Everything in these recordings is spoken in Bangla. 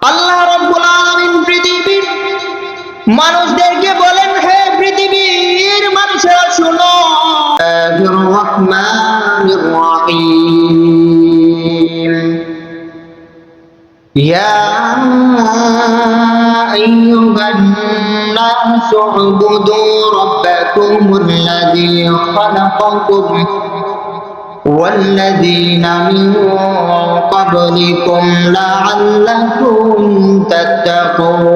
আল্লাহ রাব্বুল আলামিন পৃথিবীর মানুষদেরকে বলেন, হে পৃথিবীর মানুষেরা শুনো, রহমানির রহিম, ইয়া আইয়ুহান নাসু উবুদু রাব্বাকুমুল্লাযী খালাকাকুম والذين من قبلكم لعلكم تتقون।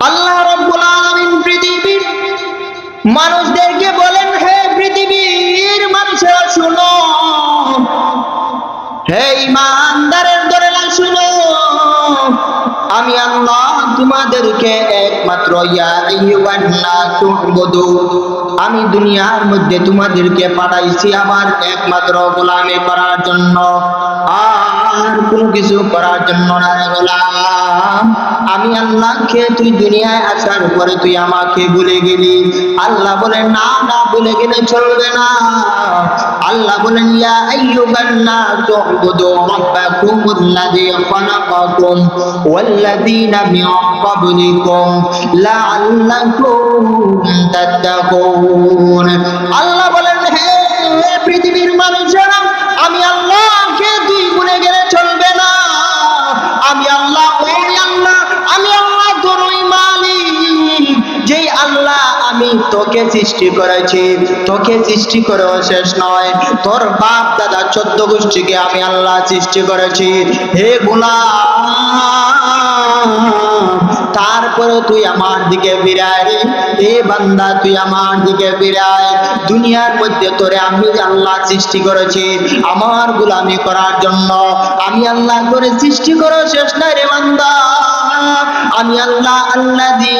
আল্লাহ রাব্বুল আলামিন পৃথিবীর মানুষদেরকে বলেন, হে পৃথিবীর মানুষেরা শুনো, হে ঈমানদারের দলেরা শুনো, আমি আল্লাহ তোমাদেরকে একমাত্র ইয়া আইয়ুহান নাসু উবুদু, আমি দুনিয়ার মধ্যে তোমাদেরকে পাঠাইছি আমার একমাত্র গোলামি করার জন্য, আর কোনো কিছু করার জন্য না রে গোলাম। আমি আল্লাহকে, তুই দুনিয়ায় আসার পরে তুই আমাকে ভুলে গেলি। আল্লাহ বলেন, না না, ভুলে গেলে চলবে না। আল্লাহ বলেন, ইয়া আইয়ুহান নাসু উবুদু রাব্বাকুমুল্লাযী খালাকাকুম ওয়াল্লাযীনা মিন ক্বাবলিকুম লাআল্লাকুম তাত্তাকুন। আল্লাহ বলেন, হে পৃথিবীর মানুষেরা, আমি আল্লাহকে তুই ভুলে গেলে চলবে না। আমি আল্লাহ, ওই আল্লাহ, আমি আল্লাহ তোরই মালিক, যেই আল্লাহ আমি তোকে সৃষ্টি করেছি। তোকে সৃষ্টি করেও শেষ নয়, তোর বাপ দাদা 14 গোষ্ঠীকে আমি আল্লাহ সৃষ্টি করেছি। হে গোলাম, তারপরে তুই আমার দিকে ফিরায়, এ বান্দা তুই আমার দিকে ফিরায়। দুনিয়ার মধ্যে তোরে আমি আল্লাহ সৃষ্টি করেছি আমার গোলামি করার জন্য। আমি আল্লাহ করে সৃষ্টি করে শেষ নাই রে বান্দা। আমি আল্লাহ আল্লাযী,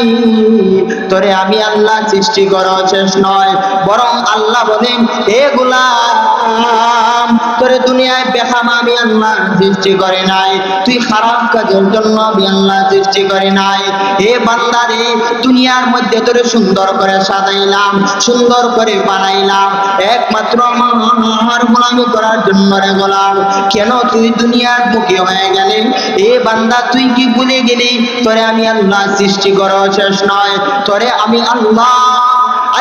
তোরে আমি আল্লাহ সৃষ্টি করে শেষ নয়, বরং আল্লাহ বলেন, হে গোলাম, তোরে দুনিয়ায় বেখামা আমি আল্লাহ সৃষ্টি করে নাই, তুই খারাপ কাজের জন্য আমি আল্লাহ সৃষ্টি করে নাই। হে বান্দা রে, দুনিয়ার মধ্যে তোরে সুন্দর করে সাজাইলাম, সুন্দর করে বানাইলাম একমাত্র আমার গোলামি করার জন্য রে গোলাম। কেন তুই দুনিয়ার মুখী হয়ে গেলি? এ বান্দা, তুই কি ভুলে গেলি তোরে আমি আল্লাহ সৃষ্টি করা শেষ নয়? তোরে আমি আল্লাহ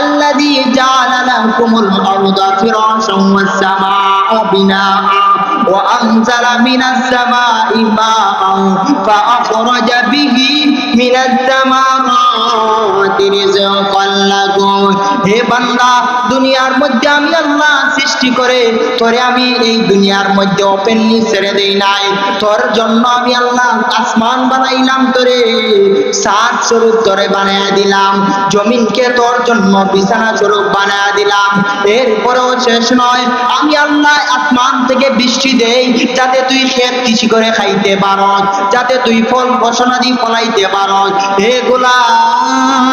الذي جعل لكم الأرض فراشا والسماء بناء وأنزل من السماء ماء فأخرج به من الثمرات رزقا لكم। হে বান্দা, দুনিয়ার মধ্যে আমি আল্লাহ সৃষ্টি করে তোরে আমি এই দুনিয়ার মধ্যে ওপেনলি ছেড়ে দেই নাই। তোর জন্য আমি আল্লাহ আসমান বানাইলাম, তোরে সাত স্বরূপ তোরে বানায় দিলাম, জমিনকে তোর জন্য বিছানা স্বরূপ বানায় দিলাম। এরপরেও শেষ নয়, আমি আল্লাহ আসমান থেকে বৃষ্টি দেই যাতে তুই ক্ষেত কৃষি করে খাইতে পারস, যাতে তুই ফল ফসলাদি ফলাইতে পারস। হে গোলাম,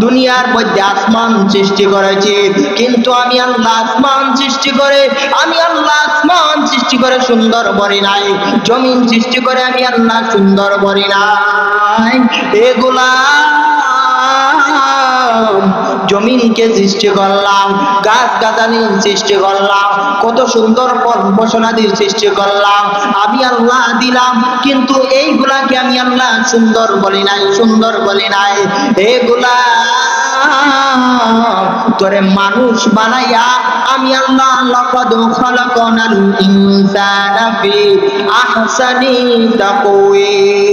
দুনিয়ার মধ্যে আসমান সৃষ্টি করেছি, কিন্তু আমি আল্লাহ আসমান সৃষ্টি করে, আমি আল্লাহ আসমান সৃষ্টি করে সুন্দর বলি নাই, জমিন সৃষ্টি করে আমি আল্লাহ সুন্দর বলি নাই। এ গোলাম, জমিনকে সৃষ্টি করলাম, গাছ গাছালি সৃষ্টি করলাম, কত সুন্দর ফল ফসলাদি সৃষ্টি করলাম, আমি আল্লাহ দিলাম, কিন্তু এইগুলাকে আমি আল্লাহ সুন্দর বলি নাই, সুন্দর বলি নাই। এগুলা তোরে মানুষ বানাইয়া আমি আল্লাহ লাকাদ খালাকনাল ইনসানা ফি আহসানি তাকওয়িম